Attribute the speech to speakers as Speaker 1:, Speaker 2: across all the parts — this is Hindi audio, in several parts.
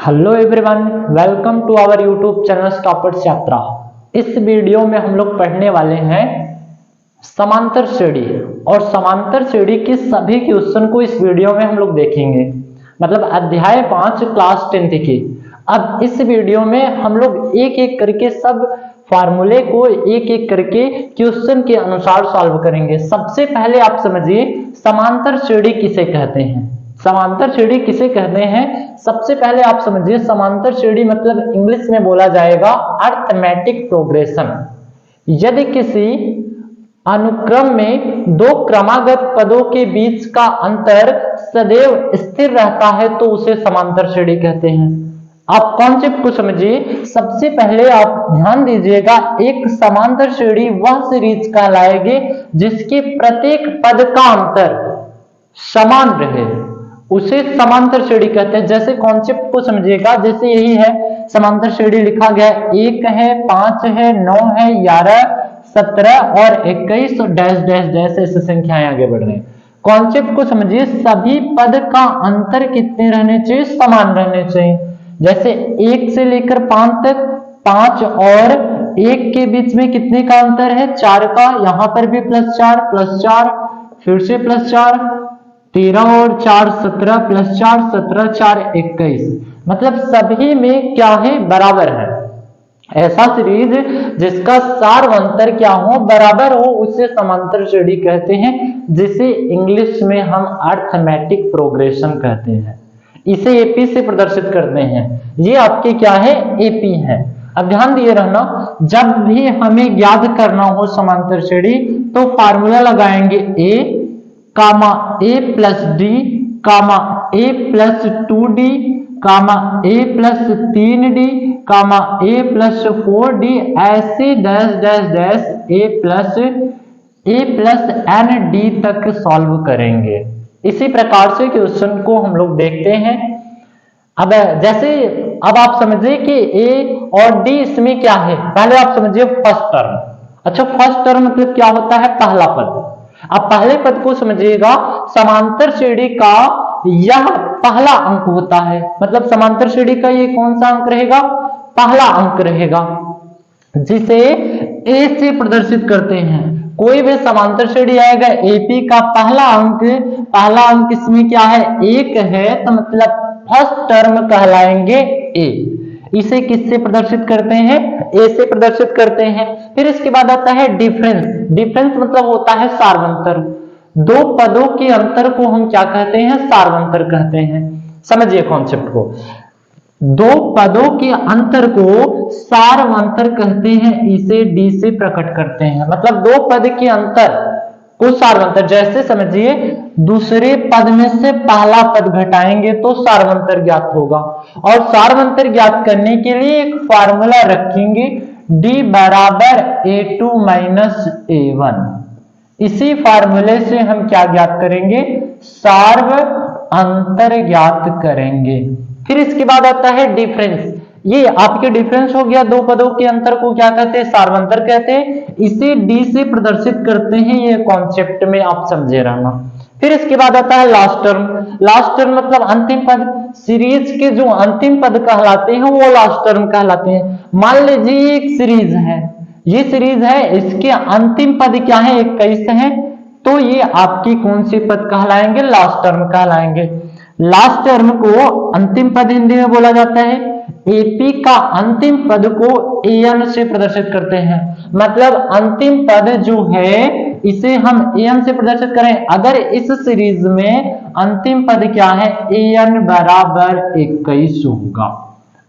Speaker 1: Hello everyone, welcome to our YouTube channel toppers Yatra. इस वीडियो में हम लोग पढ़ने वाले हैं समांतर श्रेणी और समांतर श्रेणी के सभी क्वेश्चन को इस वीडियो में हम लोग देखेंगे, मतलब अध्याय 5 क्लास 10th की। अब इस वीडियो में हम लोग एक एक करके सब फार्मूले को एक एक करके क्वेश्चन के अनुसार सॉल्व करेंगे। सबसे पहले आप समझिए समांतर श्रेणी किसे कहते हैं। समांतर श्रेणी किसे कहते हैं, सबसे पहले आप समझिए समांतर श्रेणी मतलब इंग्लिश में बोला जाएगा अर्थमेटिक प्रोग्रेशन। यदि किसी अनुक्रम में दो क्रमागत पदों के बीच का अंतर सदैव स्थिर रहता है तो उसे समांतर श्रेणी कहते हैं। आप कॉन्सेप्ट को समझिए। सबसे पहले आप ध्यान दीजिएगा, एक समांतर श्रेणी वह सीरीज कहलाएगी जिसके प्रत्येक पद का अंतर समान रहे, उसे समांतर श्रेणी कहते हैं। जैसे कॉन्सेप्ट को समझिएगा, जैसे यही है समांतर श्रेणी लिखा गया है, 1 है, 5 है, 9 है, 11, 17 और 21 और डैश डैश डैश ऐसे संख्याएं आगे बढ़ रहे हैं। कॉन्सेप्ट को समझिए, सभी पद का अंतर कितने रहने चाहिए, समान रहने चाहिए। जैसे 1 से लेकर 5 तक 5 और 1 के बीच में कितने का अंतर है, 4 का। यहां पर भी +4 फिर से +4, 13 और 4 17 +4 17 4 21, मतलब सभी में क्या है, बराबर है। ऐसा सीरीज जिसका सार्वंतर क्या हो, बराबर हो, उसे समांतर श्रेणी कहते हैं, जिसे इंग्लिश में हम अर्थमेटिक प्रोग्रेशन कहते हैं। इसे एपी से प्रदर्शित करते हैं। ये आपके क्या है, एपी है। अब ध्यान दिए रहना, जब भी हमें ज्ञात करना हो समांतर श्रेणी तो फार्मूला लगाएंगे ए कामा ए प्लस डी कामा ए प्लस 2d कामा ए प्लस 3d कामा ए प्लस 4d, ऐसे डैश डैश डैश ए प्लस एन डी तक सॉल्व करेंगे। इसी प्रकार से क्वेश्चन को हम लोग देखते हैं। अब आप समझिए कि ए और डी इसमें क्या है। पहले आप समझिए फर्स्ट टर्म। अच्छा, फर्स्ट टर्म मतलब क्या होता है, पहला पद। अब पहले पद को समझिएगा, समांतर श्रेणी का यह पहला अंक होता है, मतलब समांतर श्रेणी का ये कौन सा अंक रहेगा, पहला अंक रहेगा, जिसे ए से प्रदर्शित करते हैं। कोई भी समांतर श्रेणी आएगा, एपी का पहला अंक इसमें क्या है, 1 है, तो मतलब फर्स्ट टर्म कहलाएंगे ए। इसे किससे प्रदर्शित करते हैं, ए से प्रदर्शित करते हैं। फिर इसके बाद आता है डिफरेंस। डिफरेंस मतलब होता है सार्वंतर। दो पदों के अंतर को हम क्या कहते हैं, सार्वंतर कहते हैं। समझिए कॉन्सेप्ट को, दो पदों के अंतर को सार्वंतर कहते हैं, इसे डी से प्रकट करते हैं। मतलब दो पद के अंतर को सार्वंतर, जैसे समझिए दूसरे पद में से पहला पद घटाएंगे तो सार्वंतर ज्ञात होगा, और सार्वंतर ज्ञात करने के लिए एक फार्मूला रखेंगे, d बराबर a2 माइनस a1। इसी फार्मूले से हम क्या ज्ञात करेंगे, सार्वंतर ज्ञात करेंगे। फिर इसके बाद आता है डिफरेंस। ये आपके डिफरेंस हो गया, दो पदों के अंतर को क्या कहते हैं, सार्वंतर कहते हैं, इसे डी से प्रदर्शित करते हैं। ये कॉन्सेप्ट में आप समझे रहना। फिर इसके बाद आता है लास्ट टर्म। लास्ट टर्म मतलब अंतिम पद। सीरीज के जो अंतिम पद कहलाते हैं वो लास्ट टर्म कहलाते हैं। मान लीजिए एक सीरीज है, ये सीरीज है, इसके अंतिम पद क्या है, 21 है, तो ये आपकी कौन सी पद कहलाएंगे, लास्ट टर्म कहलाएंगे। लास्ट टर्म को अंतिम पद हिंदी में बोला जाता है। एपी का अंतिम पद को एन से प्रदर्शित करते हैं, मतलब अंतिम पद जो है इसे हम एन से प्रदर्शित करें। अगर इस सीरीज में अंतिम पद क्या है, एन बराबर 21 होगा।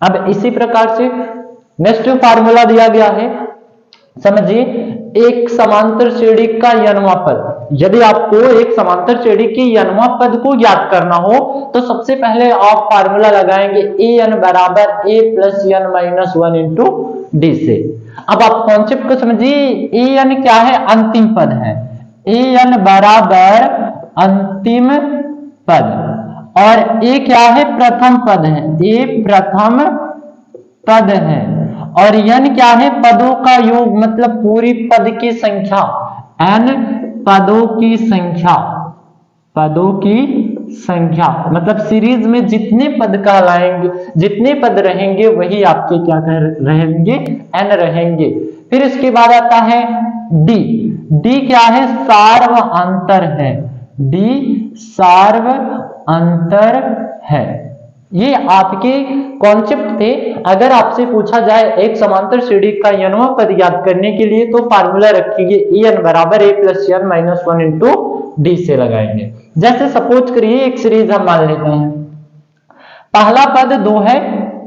Speaker 1: अब इसी प्रकार से नेक्स्ट फार्मूला दिया गया है, समझिए एक समांतर श्रेणी का यनवा पद। यदि आपको एक समांतर श्रेणी की यनवा पद को ज्ञात करना हो तो सबसे पहले आप फार्मूला लगाएंगे ए एन बराबर A plus N minus 1 into D से। अब आप कॉन्सेप्ट को समझिए, ए एन क्या है, अंतिम पद है, ए एन बराबर अंतिम पद, और ए क्या है, प्रथम पद है, ए प्रथम पद है, और n क्या है, पदों का योग, मतलब पूरी पद की संख्या, n पदों की संख्या, पदों की संख्या, मतलब सीरीज में जितने पद कहलाएंगे, जितने पद रहेंगे वही आपके क्या रहेंगे, n रहेंगे। फिर इसके बाद आता है d। d क्या है, सार्व अंतर है, d सार्व अंतर है। ये आपके कॉन्सेप्ट थे। अगर आपसे पूछा जाए एक समांतर श्रेणी का n वां पद ज्ञात करने के लिए तो फार्मूला रखिए en बराबर a plus n minus 1 into D से लगाएंगे। जैसे सपोज करिए एक सीरीज हम मान लेते हैं, पहला पद 2 है,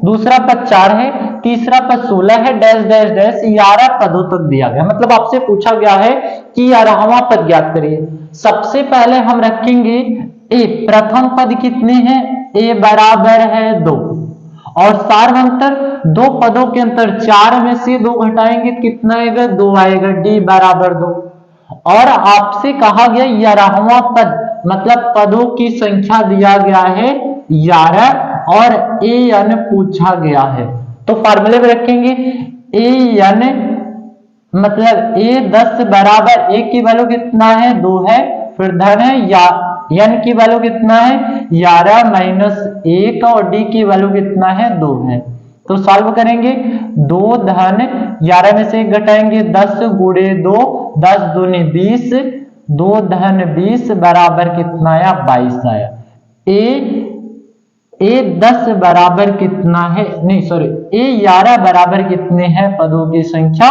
Speaker 1: दूसरा पद 4 है, तीसरा पद 16 है, डैश डैश डैश 11 पदों तक दिया गया। मतलब आपसे पूछा गया है कि 11वां पद ज्ञात करिए। सबसे पहले हम रखेंगे a, प्रथम पद कितने हैं, a बराबर है 2 और सार्वंतर दो पदों के अंतर 4 में से 2 घटाएंगे कितना आएगा, 2 आएगा, d बराबर 2। और आपसे कहा गया 11वां पद, मतलब पदों की संख्या दिया गया है 11 और an पूछा गया है। तो फार्मूले में रखेंगे an मतलब a 10 बराबर a की वैल्यू कितना है, 2 है, फिर धन है या n की वैल्यू कितना है 11 माइनस 1 और d की वैल्यू कितना है 2 है। तो सॉल्व करेंगे, 2 धन 11 में से 1 घटाएंगे 10 गुणे 2, 10 दूनी 20, 2 धन 20 बराबर कितना आया, 22 आया। a 10 बराबर कितना है, नहीं सॉरी, a 11 बराबर कितने हैं पदों की संख्या,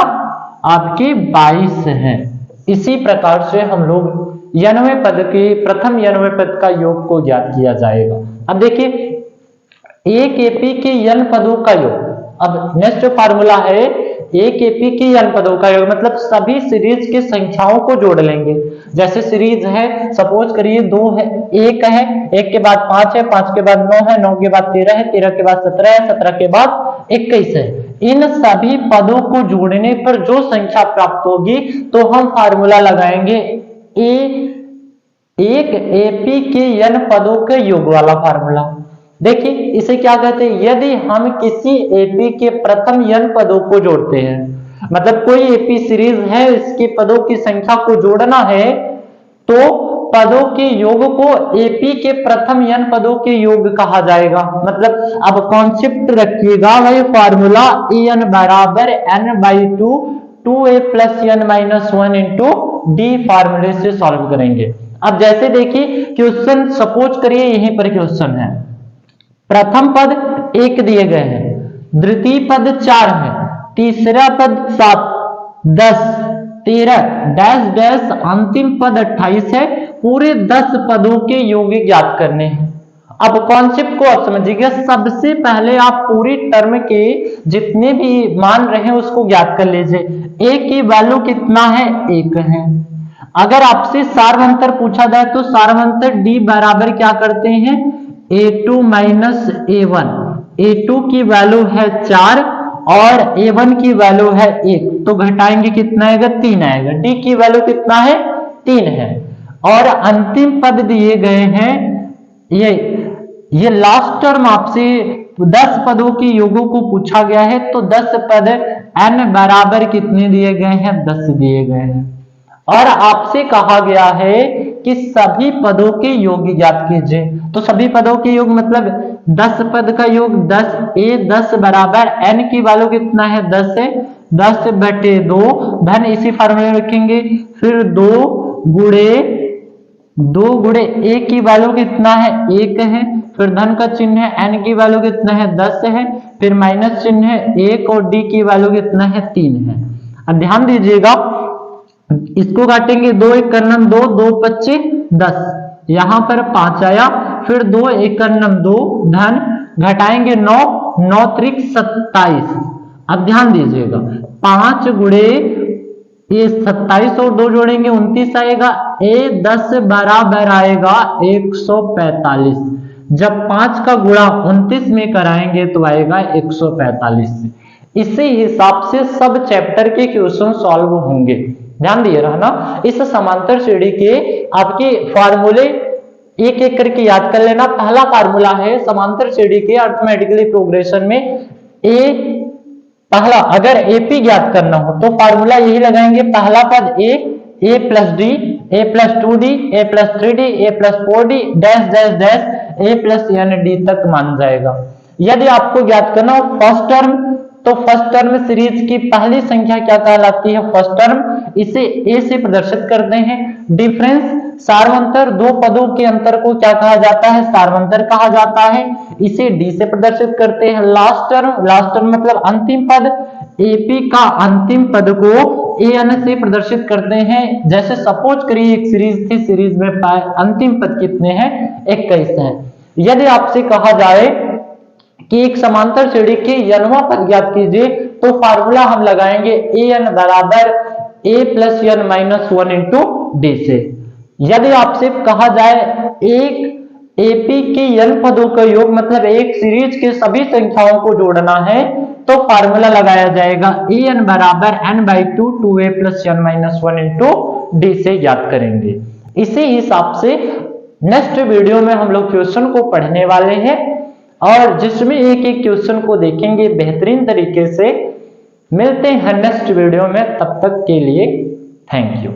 Speaker 1: आपके 22 है। इसी प्रकार से हम लोग 90वें पद के प्रथम 90वें पद का योग को ज्ञात किया जाएगा। अब देखिए एक एपी के n पदों का योग, अब नेक्स्ट फार्मूला है एक एपी के n पदों का योग, मतलब सभी सीरीज के संख्याओं को जोड़ लेंगे। जैसे सीरीज है, सपोज करिए 2 है, 1 है, 1 के बाद 5 है, 5 के बाद 9 है, 9 के बाद 13 है, 13 के बाद 17 है, 17 के बाद 21 है। इन सभी पदों को जोड़ने पर जो संख्या प्राप्त होगी तो हम फार्मूला लगाएंगे एक एपी के n पदों के योग वाला फार्मूला। देखिए इसे क्या कहते हैं, यदि हम किसी एपी के प्रथम n पदों को जोड़ते हैं, मतलब कोई एपी सीरीज है, इसके पदों की संख्या को जोड़ना है तो पदों के योग को एपी के प्रथम n पदों के योग कहा जाएगा। मतलब अब कॉन्सेप्ट रखिएगा वही फार्मूला an बराबर n/2 2a plus n minus 1 into D फार्मूले से सॉल्व करेंगे। अब जैसे देखिए क्वेश्चन सपोज करिए यहीं पर क्वेश्चन है, प्रथम पद 1 दिए गए हैं, द्वितीय पद 4 है, तीसरा पद 7, 10, 13 डैश डैश अंतिम पद 28 है। पूरे 10 पदों के योग ज्ञात करने हैं। अब कॉन्सेप्ट को आप समझिएगा, सबसे पहले आप पूरी टर्म के जितने भी मान रहे उसको ज्ञात कर लीजिए। a की वैल्यू कितना है, 1 है। अगर आपसे सार्वंतर पूछा जाए तो सार्वंतर d बराबर क्या करते हैं, a2 माइनस a1। a2 की वैल्यू है 4 और a1 की वैल्यू है 1, तो घटाएंगे कितना आएगा, 3 आएगा। d की वैल्यू कितना है, 3 है। और अंतिम पद दिए गए हैं, ये लास्ट टर्म आपसे 10 पदों के योगों को पूछा गया है, तो 10 पद n बराबर कितने दिए गए हैं, 10 दिए गए हैं। और आपसे कहा गया है कि सभी पदों के योग ज्ञात कीजिए। तो सभी पदों के योग मतलब 10 पद का योग 10, a 10 बराबर n की वैल्यू कितना है, 10 है, 10/2 धन इसी फार्मूले में रखेंगे, फिर 2 गुणे a की वैल्यू कितना है, 1 है, फिर धन का चिन्ह है, n की वैल्यू कितना है, 10 है, फिर माइनस चिन्ह है 1 और d की वैल्यू कितना है, 3 है। अब ध्यान दीजिएगा, इसको काटेंगे, 2 1 कर्णम 2, 2 25 10, यहां पर 5 आया, फिर 2 1 कर्णम 2 धन घटाएंगे 9, 9 त्रिक 27। अब ध्यान दीजिएगा 5 गुणे ये 27 और 2 जोड़ेंगे 29 आएगा, a 10 बराबर आएगा 145। जब 5 का गुणा 29 में कराएंगे तो आएगा 145। इसी हिसाब से सब चैप्टर के क्वेश्चन सॉल्व होंगे। ध्यान दिए रहा ना, इस समांतर श्रेणी के आपके फार्मूले एक एक करके याद कर लेना। पहला फार्मूला है समांतर श्रेणी के अर्थमेटिकली प्रोग्रेशन में पहला अगर एपी ज्ञात करना हो तो फार्मूला यही लगाएंगे, पहला पद a plus D A plus 2d, A plus 3d, A plus 4d, dash dash dash A plus n d तक मान जाएगा। यदि आपको ज्ञात करना हो फर्स्ट टर्म, तो फर्स्ट टर्म सीरीज की पहली संख्या क्या कहलाती है? First term. इसे ए से प्रदर्शित करते हैं। डिफरेंस सार्वंतर, दो पदों के अंतर को क्या कहा जाता है? सार्वंतर कहा जाता है। इसे डी से प्रदर्शित करते हैं। लास्ट टर्म मतलब अंतिम पद, एपी का अंतिम पद को एन से प्रदर्शित करते हैं। जैसे सपोज करिए एक सीरीज थी, सीरीज में अंतिम पद कितने हैं? 21 हैं। यदि आपसे कहा जाए कि एक समांतर श्रेणी के n वां पद ज्ञात कीजिए, तो फार्मूला हम लगाएंगे an बराबर a plus n minus 1 into D से। यदि आपसे कहा जाए एक एपी के n पदों का योग मतलब एक सीरीज के सभी संख्याओं को जोड़ना है, तो फार्मूला लगाया जाएगा an बराबर n/2 2a plus n minus 1 into D से याद करेंगे। इसी हिसाब से नेक्स्ट वीडियो में हम लोग क्वेश्चन को पढ़ने वाले हैं और जिसमें एक एक क्वेश्चन को देखेंगे बेहतरीन तरीके से। मिलते हैं नेक्स्ट वीडियो में, तब तक के लिए थैंक यू।